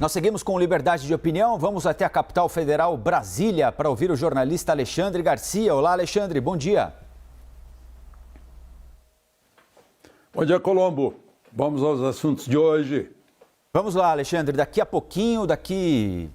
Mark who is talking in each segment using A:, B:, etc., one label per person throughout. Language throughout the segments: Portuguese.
A: Nós seguimos com liberdade de opinião. Vamos até a capital federal, Brasília, para ouvir o jornalista Alexandre Garcia. Olá, Alexandre, bom dia.
B: Bom dia, Colombo. Vamos aos assuntos de hoje.
A: Vamos lá, Alexandre. Daqui a pouquinho, daqui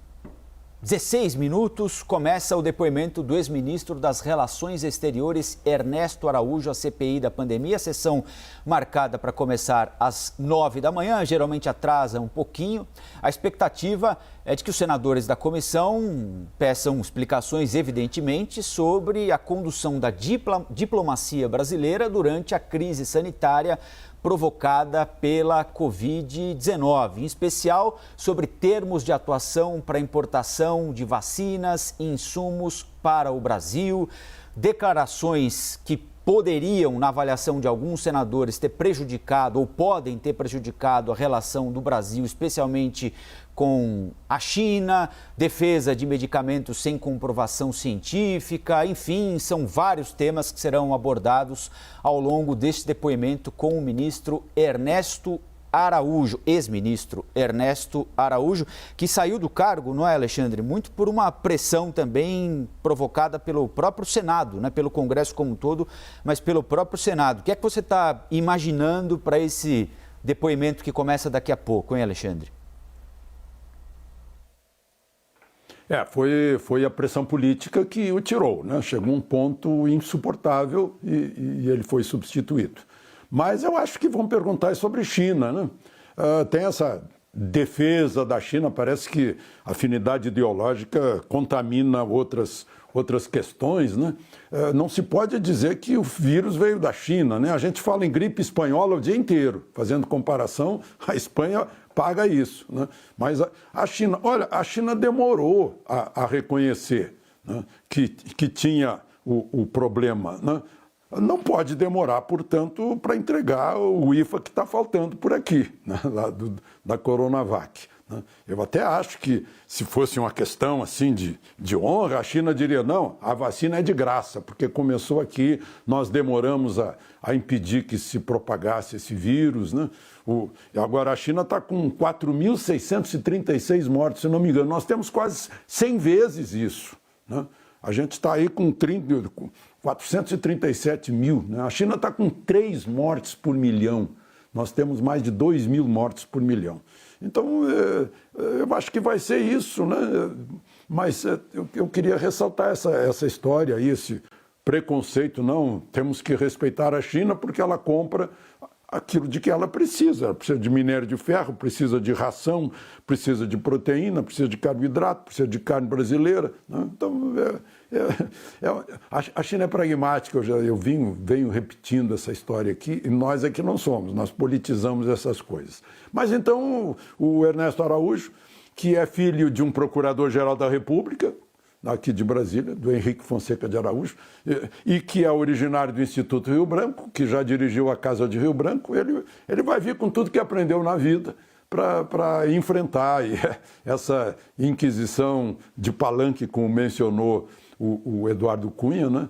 A: 16 minutos, começa o depoimento do ex-ministro das Relações Exteriores, Ernesto Araújo, à CPI da pandemia. A sessão marcada para começar às 9 da manhã, geralmente atrasa um pouquinho. A expectativa é de que os senadores da comissão peçam explicações, evidentemente, sobre a condução da diplomacia brasileira durante a crise sanitária provocada pela Covid-19, em especial sobre termos de atuação para importação de vacinas e insumos para o Brasil, declarações que poderiam, na avaliação de alguns senadores, ter prejudicado ou podem ter prejudicado a relação do Brasil, especialmente com a China, defesa de medicamentos sem comprovação científica, enfim, são vários temas que serão abordados ao longo deste depoimento com o ministro Ernesto Araújo, ex-ministro Ernesto Araújo, que saiu do cargo, não é, Alexandre? Muito por uma pressão também provocada pelo próprio Senado, né? Pelo Congresso como um todo, mas pelo próprio Senado. O que é que você está imaginando para esse depoimento que começa daqui a pouco, hein, Alexandre?
B: Foi a pressão política que o tirou, né? Chegou um ponto insuportável e ele foi substituído. Mas eu acho que vão perguntar sobre China, né? Tem essa defesa da China, parece que a afinidade ideológica contamina outras questões, né? Não se pode dizer que o vírus veio da China, né? A gente fala em gripe espanhola o dia inteiro, fazendo comparação, a Espanha paga isso, né? Mas a China, olha, a China demorou a reconhecer, né, que tinha o problema, né? Não pode demorar, portanto, para entregar o IFA que está faltando por aqui, né, lá da Coronavac, né? Eu até acho que, se fosse uma questão assim de honra, a China diria, não, a vacina é de graça, porque começou aqui, nós demoramos a impedir que se propagasse esse vírus, né? Agora a China está com 4.636 mortos, se não me engano, nós temos quase 100 vezes isso, né? A gente está aí com 437 mil, né? A China está com 3 mortes por milhão, nós temos mais de 2.000 mortes por milhão. Então, eu acho que vai ser isso, né? Mas eu queria ressaltar essa história aí, esse preconceito, não, temos que respeitar a China porque ela compra aquilo de que ela precisa de minério de ferro, precisa de ração, precisa de proteína, precisa de carboidrato, precisa de carne brasileira, né? Então, a China é pragmática, eu venho repetindo essa história aqui, e nós é que não somos, nós politizamos essas coisas. Mas então, o Ernesto Araújo, que é filho de um procurador-geral da República, aqui de Brasília, do Henrique Fonseca de Araújo, e que é originário do Instituto Rio Branco, que já dirigiu a Casa de Rio Branco, ele vai vir com tudo que aprendeu na vida para enfrentar essa inquisição de palanque, como mencionou o Eduardo Cunha, né?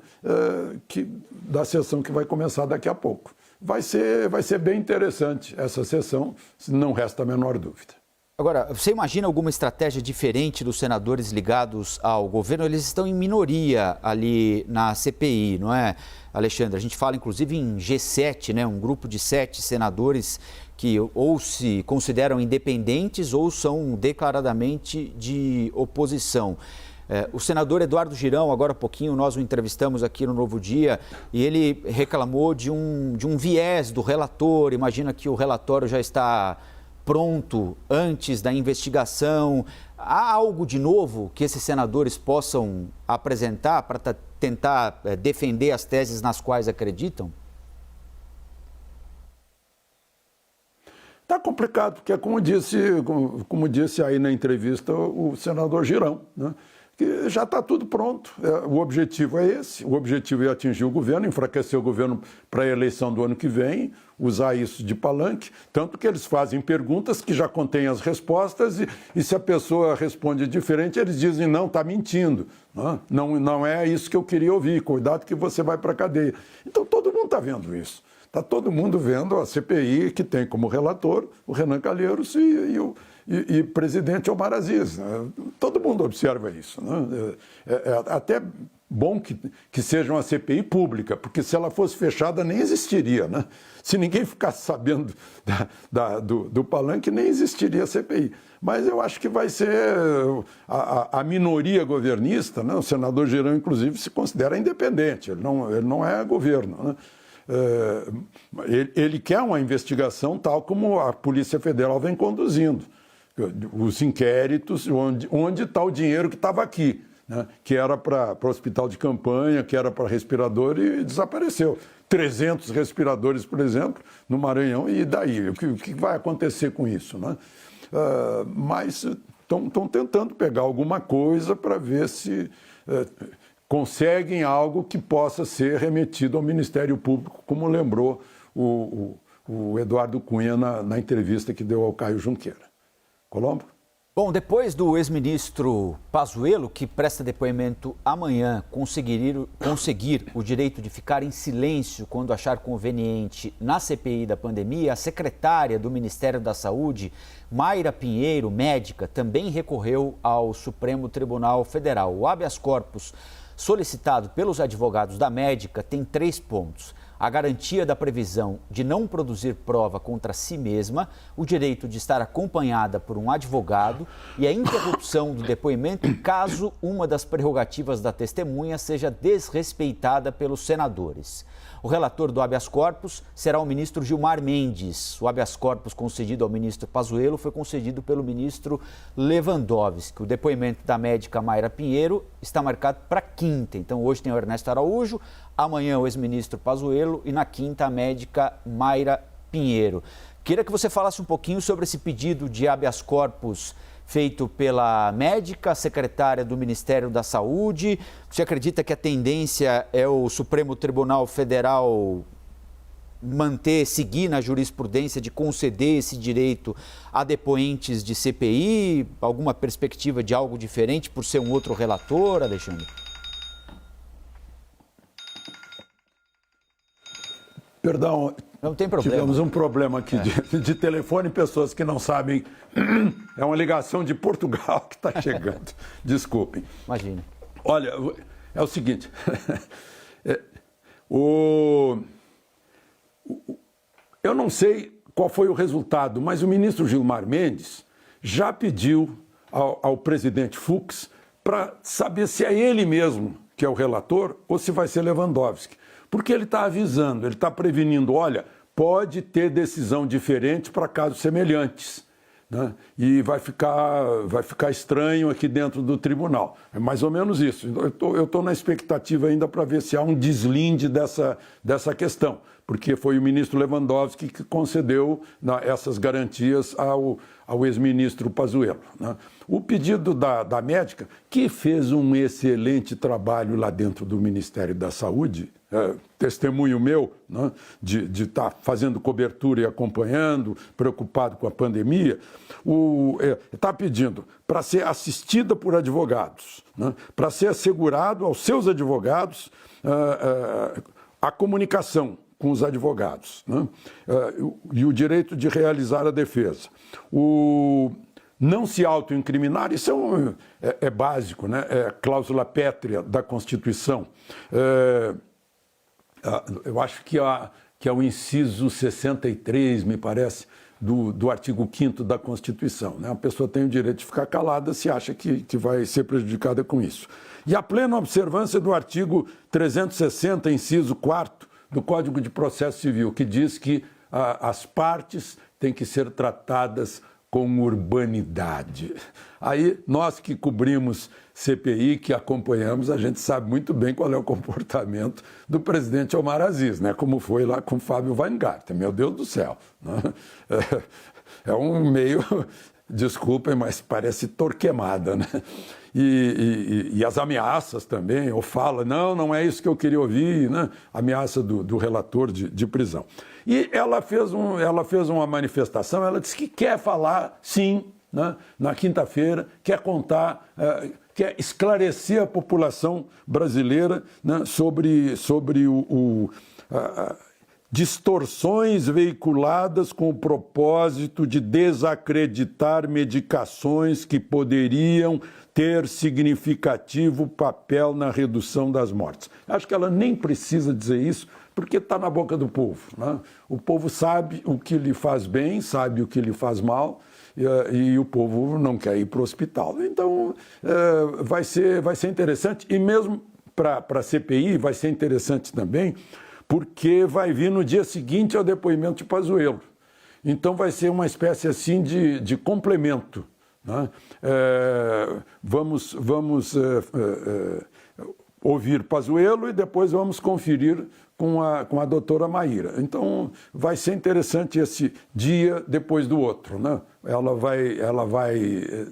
B: Da sessão que vai começar daqui a pouco. Vai ser bem interessante essa sessão, não resta a menor dúvida.
A: Agora, você imagina alguma estratégia diferente dos senadores ligados ao governo? Eles estão em minoria ali na CPI, não é, Alexandre? A gente fala, inclusive, em G7, né? Um grupo de 7 senadores que ou se consideram independentes ou são declaradamente de oposição. O senador Eduardo Girão, agora há pouquinho, nós o entrevistamos aqui no Novo Dia, e ele reclamou de um viés do relator. Imagina que o relatório já está pronto antes da investigação. Há algo de novo que esses senadores possam apresentar para tentar defender as teses nas quais acreditam?
B: Está complicado, porque como disse aí na entrevista o senador Girão, né, que já está tudo pronto. O objetivo é esse, o objetivo é atingir o governo, enfraquecer o governo para a eleição do ano que vem, usar isso de palanque, tanto que eles fazem perguntas que já contêm as respostas e se a pessoa responde diferente, eles dizem, não, está mentindo, não é isso que eu queria ouvir, cuidado que você vai para a cadeia. Então todo mundo está vendo isso. Está todo mundo vendo a CPI, que tem como relator o Renan Calheiros e e presidente Omar Aziz. Né? Todo mundo observa isso. Né? É até bom que seja uma CPI pública, porque se ela fosse fechada nem existiria. Né? Se ninguém ficasse sabendo do palanque, nem existiria a CPI. Mas eu acho que vai ser a minoria governista, né? O senador Girão, inclusive, se considera independente, ele não é governo. Né? Ele quer uma investigação tal como a Polícia Federal vem conduzindo. Os inquéritos, onde está o dinheiro que estava aqui, né? Que era para hospital de campanha, que era para respirador e desapareceu. 300 respiradores, por exemplo, no Maranhão, e daí? O que vai acontecer com isso? Né? Mas estão tentando pegar alguma coisa para ver se conseguem algo que possa ser remetido ao Ministério Público, como lembrou o Eduardo Cunha na entrevista que deu ao Caio Junqueira. Colombo?
A: Bom, depois do ex-ministro Pazuello, que presta depoimento amanhã, conseguir o direito de ficar em silêncio quando achar conveniente na CPI da pandemia, a secretária do Ministério da Saúde, Mayra Pinheiro, médica, também recorreu ao Supremo Tribunal Federal. O habeas corpus solicitado pelos advogados da médica tem 3 pontos: a garantia da previsão de não produzir prova contra si mesma, o direito de estar acompanhada por um advogado e a interrupção do depoimento caso uma das prerrogativas da testemunha seja desrespeitada pelos senadores. O relator do habeas corpus será o ministro Gilmar Mendes. O habeas corpus concedido ao ministro Pazuello foi concedido pelo ministro Lewandowski. O depoimento da médica Mayra Pinheiro está marcado para quinta. Então, hoje tem o Ernesto Araújo, amanhã o ex-ministro Pazuello e na quinta a médica Mayra Pinheiro. Queria que você falasse um pouquinho sobre esse pedido de habeas corpus feito pela médica, secretária do Ministério da Saúde. Você acredita que a tendência é o Supremo Tribunal Federal seguir na jurisprudência de conceder esse direito a depoentes de CPI? Alguma perspectiva de algo diferente por ser um outro relator, Alexandre?
B: Perdão,
A: não tem problema.
B: Tivemos um problema aqui de telefone, pessoas que não sabem. É uma ligação de Portugal que está chegando. Desculpem.
A: Imagine.
B: Olha, é o seguinte. Eu não sei qual foi o resultado, mas o ministro Gilmar Mendes já pediu ao presidente Fux para saber se é ele mesmo que é o relator ou se vai ser Lewandowski. Porque ele está avisando, ele está prevenindo, olha, pode ter decisão diferente para casos semelhantes, né? E vai ficar estranho aqui dentro do tribunal. É mais ou menos isso. Eu estou na expectativa ainda para ver se há um deslinde dessa questão, porque foi o ministro Lewandowski que concedeu essas garantias ao ex-ministro Pazuello, né? O pedido da médica, que fez um excelente trabalho lá dentro do Ministério da Saúde, testemunho meu, né, de estar fazendo cobertura e acompanhando, preocupado com a pandemia, está pedindo para ser assistida por advogados, né, para ser assegurado aos seus advogados a comunicação com os advogados, né, e o direito de realizar a defesa. Não se autoincriminar, isso é básico, né? É cláusula pétrea da Constituição. Eu acho que é o inciso 63, me parece, do artigo 5º da Constituição, né? A pessoa tem o direito de ficar calada se acha que vai ser prejudicada com isso. E a plena observância do artigo 360, inciso 4º, do Código de Processo Civil, que diz que as partes têm que ser tratadas com urbanidade. Aí, nós que cobrimos CPI, que acompanhamos, a gente sabe muito bem qual é o comportamento do presidente Omar Aziz, né? Como foi lá com Fábio Weingarten, meu Deus do céu, né? É um meio, desculpem, mas parece Torquemada, né? E as ameaças também, ou fala, não é isso que eu queria ouvir, né? Ameaça do relator de prisão. E ela fez uma manifestação, ela disse que quer falar, sim, né, na quinta-feira, quer contar, quer esclarecer a população brasileira, né, sobre distorções veiculadas com o propósito de desacreditar medicações que poderiam ter significativo papel na redução das mortes. Acho que ela nem precisa dizer isso, porque está na boca do povo, né? O povo sabe o que lhe faz bem, sabe o que lhe faz mal, e o povo não quer ir para o hospital. Então, vai ser interessante, e mesmo para a CPI vai ser interessante também, porque vai vir no dia seguinte ao depoimento de Pazuello. Então vai ser uma espécie assim de complemento, né? Vamos ouvir Pazuello e depois vamos conferir com a doutora Maíra. Então vai ser interessante esse dia depois do outro, né? Ela vai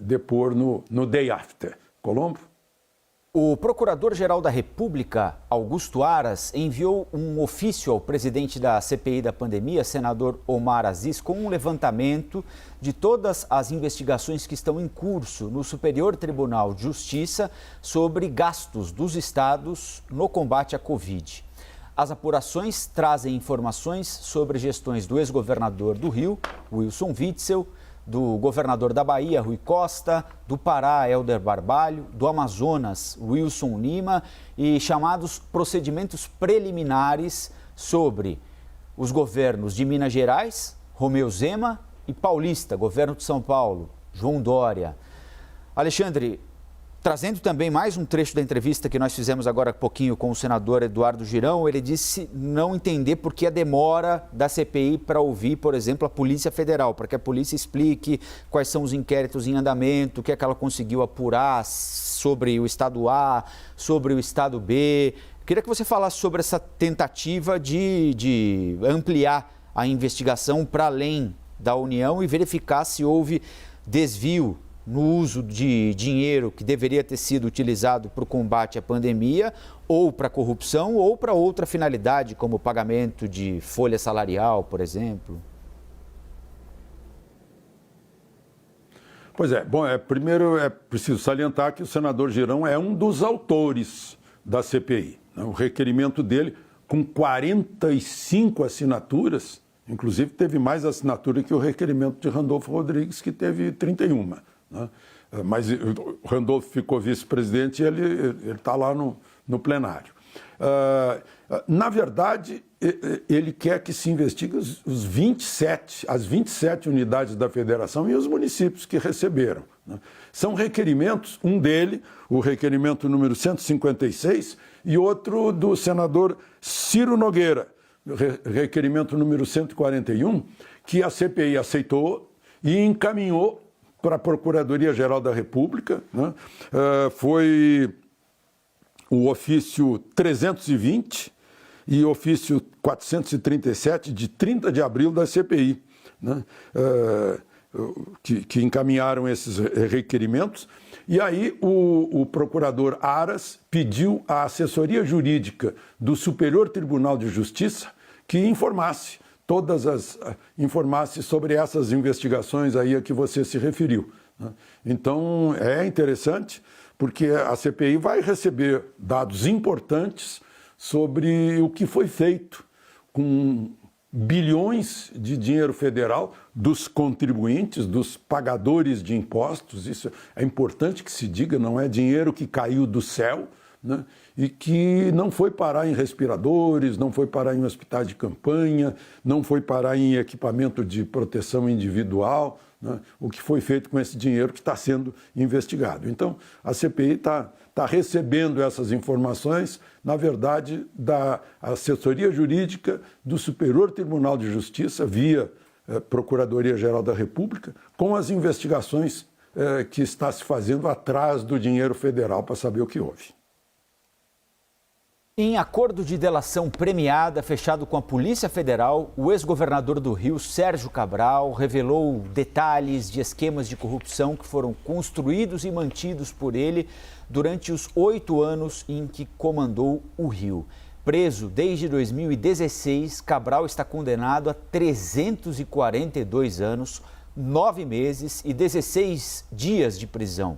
B: depor no day after. Colombo?
A: O Procurador-Geral da República, Augusto Aras, enviou um ofício ao presidente da CPI da pandemia, senador Omar Aziz, com um levantamento de todas as investigações que estão em curso no Superior Tribunal de Justiça sobre gastos dos estados no combate à Covid. As apurações trazem informações sobre gestões do ex-governador do Rio, Wilson Witzel, do governador da Bahia, Rui Costa, do Pará, Helder Barbalho, do Amazonas, Wilson Lima, e chamados procedimentos preliminares sobre os governos de Minas Gerais, Romeu Zema, e Paulista, governo de São Paulo, João Dória. Alexandre, trazendo também mais um trecho da entrevista que nós fizemos agora há pouquinho com o senador Eduardo Girão, ele disse não entender por que a demora da CPI para ouvir, por exemplo, a Polícia Federal, para que a polícia explique quais são os inquéritos em andamento, o que é que ela conseguiu apurar sobre o estado A, sobre o estado B. Queria que você falasse sobre essa tentativa de ampliar a investigação para além da União e verificar se houve desvio no uso de dinheiro que deveria ter sido utilizado para o combate à pandemia, ou para corrupção, ou para outra finalidade, como o pagamento de folha salarial, por exemplo?
B: Pois é. Bom, primeiro é preciso salientar que o senador Girão é um dos autores da CPI. O requerimento dele, com 45 assinaturas, inclusive teve mais assinatura que o requerimento de Randolfo Rodrigues, que teve 31. Né? Mas o Randolfo ficou vice-presidente e ele está lá no plenário. Na verdade, ele quer que se investigue as 27 unidades da federação e os municípios que receberam. Né? São requerimentos, um dele, o requerimento número 156, e outro do senador Ciro Nogueira, requerimento número 141, que a CPI aceitou e encaminhou para a Procuradoria-Geral da República, né? Foi o ofício 320 e ofício 437 de 30 de abril da CPI, né? Que encaminharam esses requerimentos. E aí o procurador Aras pediu à assessoria jurídica do Superior Tribunal de Justiça que informasse sobre essas investigações aí a que você se referiu. Né? Então, é interessante, porque a CPI vai receber dados importantes sobre o que foi feito com bilhões de dinheiro federal dos contribuintes, dos pagadores de impostos. Isso é importante que se diga, não é dinheiro que caiu do céu, né? E que não foi parar em respiradores, não foi parar em hospitais de campanha, não foi parar em equipamento de proteção individual, né? O que foi feito com esse dinheiro que está sendo investigado. Então, a CPI está recebendo essas informações, na verdade, da assessoria jurídica do Superior Tribunal de Justiça, via Procuradoria-Geral da República, com as investigações que está se fazendo atrás do dinheiro federal para saber o que houve.
A: Em acordo de delação premiada fechado com a Polícia Federal, o ex-governador do Rio, Sérgio Cabral, revelou detalhes de esquemas de corrupção que foram construídos e mantidos por ele durante os 8 anos em que comandou o Rio. Preso desde 2016, Cabral está condenado a 342 anos, 9 meses e 16 dias de prisão.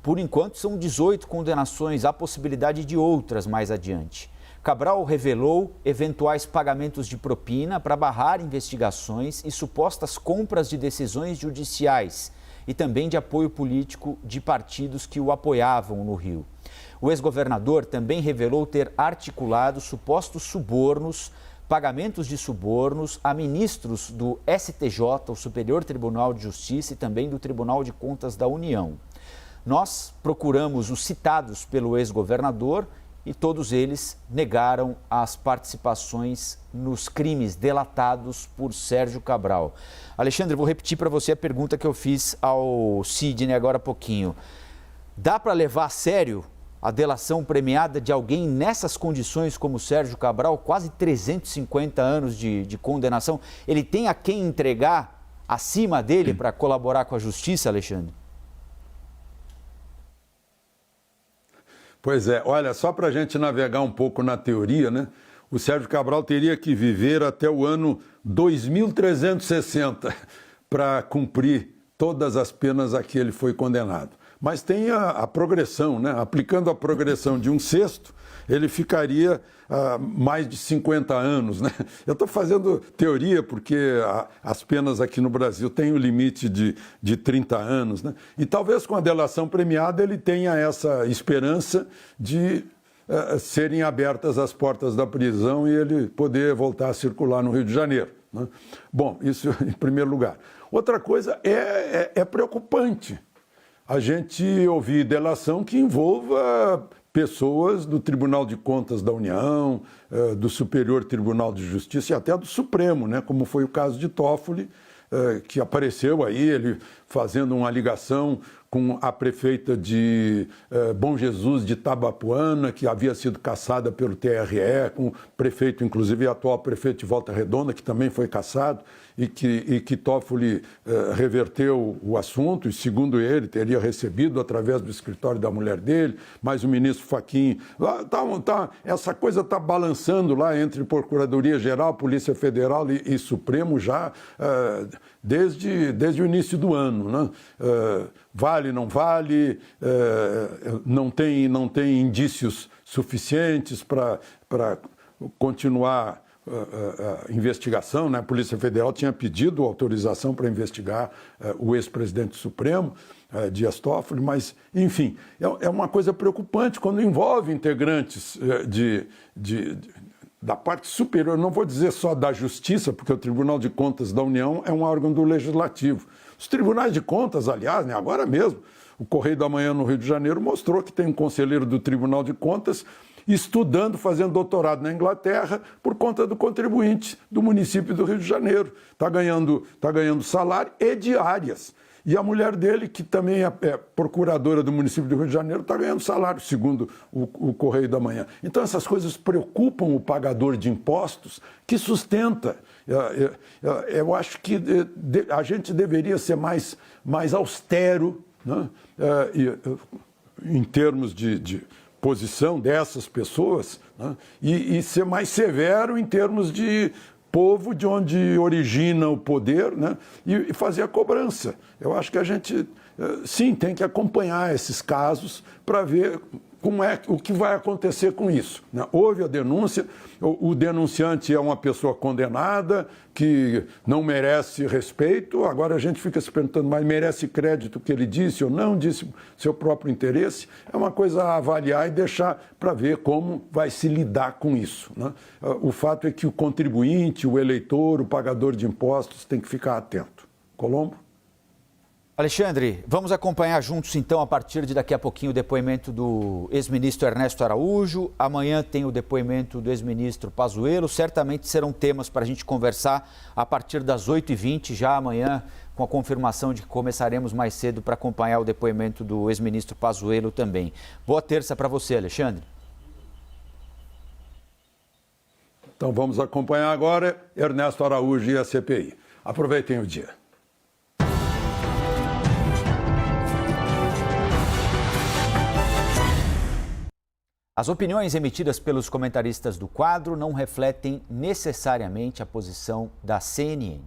A: Por enquanto, são 18 condenações, há possibilidade de outras mais adiante. Cabral revelou eventuais pagamentos de propina para barrar investigações e supostas compras de decisões judiciais e também de apoio político de partidos que o apoiavam no Rio. O ex-governador também revelou ter articulado supostos subornos, pagamentos de subornos a ministros do STJ, o Superior Tribunal de Justiça, e também do Tribunal de Contas da União. Nós procuramos os citados pelo ex-governador e todos eles negaram as participações nos crimes delatados por Sérgio Cabral. Alexandre, vou repetir para você a pergunta que eu fiz ao Sidney agora há pouquinho. Dá para levar a sério a delação premiada de alguém nessas condições como Sérgio Cabral, quase 350 anos de condenação? Ele tem a quem entregar acima dele para colaborar com a justiça, Alexandre?
B: Pois é, olha, só para a gente navegar um pouco na teoria, né? O Sérgio Cabral teria que viver até o ano 2360 para cumprir todas as penas a que ele foi condenado. Mas tem a progressão, né? Aplicando a progressão de um sexto, ele ficaria mais de 50 anos, né? Eu estou fazendo teoria porque as penas aqui no Brasil têm o limite de 30 anos, né? E talvez com a delação premiada ele tenha essa esperança de serem abertas as portas da prisão e ele poder voltar a circular no Rio de Janeiro, né? Bom, isso em primeiro lugar. Outra coisa é preocupante a gente ouvir delação que envolva pessoas do Tribunal de Contas da União, do Superior Tribunal de Justiça e até do Supremo, né? Como foi o caso de Toffoli, que apareceu aí, ele fazendo uma ligação com a prefeita de Bom Jesus de Itabapoana, que havia sido cassada pelo TRE, com o prefeito, inclusive atual prefeito de Volta Redonda, que também foi cassado, e que Toffoli reverteu o assunto, e segundo ele, teria recebido através do escritório da mulher dele, mas o ministro Fachin, essa coisa está balançando lá entre Procuradoria-Geral, Polícia Federal e Supremo já desde o início do ano, né? Vale, não vale, não tem indícios suficientes para continuar a investigação, né? A Polícia Federal tinha pedido autorização para investigar o ex-presidente Supremo, Dias Toffoli, mas, enfim, é uma coisa preocupante quando envolve integrantes da parte superior, não vou dizer só da Justiça, porque o Tribunal de Contas da União é um órgão do Legislativo. Os tribunais de contas, aliás, né, agora mesmo, o Correio da Manhã no Rio de Janeiro mostrou que tem um conselheiro do Tribunal de Contas estudando, fazendo doutorado na Inglaterra por conta do contribuinte do município do Rio de Janeiro. Está ganhando salário e diárias. E a mulher dele, que também é procuradora do município do Rio de Janeiro, está ganhando salário, segundo o Correio da Manhã. Então, essas coisas preocupam o pagador de impostos que sustenta. Eu acho que a gente deveria ser mais austero, né? Em termos de posição dessas pessoas, né? E ser mais severo em termos de povo de onde origina o poder, né? E fazer a cobrança. Eu acho que a gente, sim, tem que acompanhar esses casos para ver o que vai acontecer com isso, né? Houve a denúncia, o denunciante é uma pessoa condenada, que não merece respeito, agora a gente fica se perguntando, mas merece crédito o que ele disse ou não disse seu próprio interesse? É uma coisa a avaliar e deixar para ver como vai se lidar com isso, né? O fato é que o contribuinte, o eleitor, o pagador de impostos tem que ficar atento. Colombo?
A: Alexandre, vamos acompanhar juntos então a partir de daqui a pouquinho o depoimento do ex-ministro Ernesto Araújo. Amanhã tem o depoimento do ex-ministro Pazuello. Certamente serão temas para a gente conversar a partir das 8h20, já amanhã, com a confirmação de que começaremos mais cedo para acompanhar o depoimento do ex-ministro Pazuello também. Boa terça para você, Alexandre.
B: Então vamos acompanhar agora Ernesto Araújo e a CPI. Aproveitem o dia.
A: As opiniões emitidas pelos comentaristas do quadro não refletem necessariamente a posição da CNN.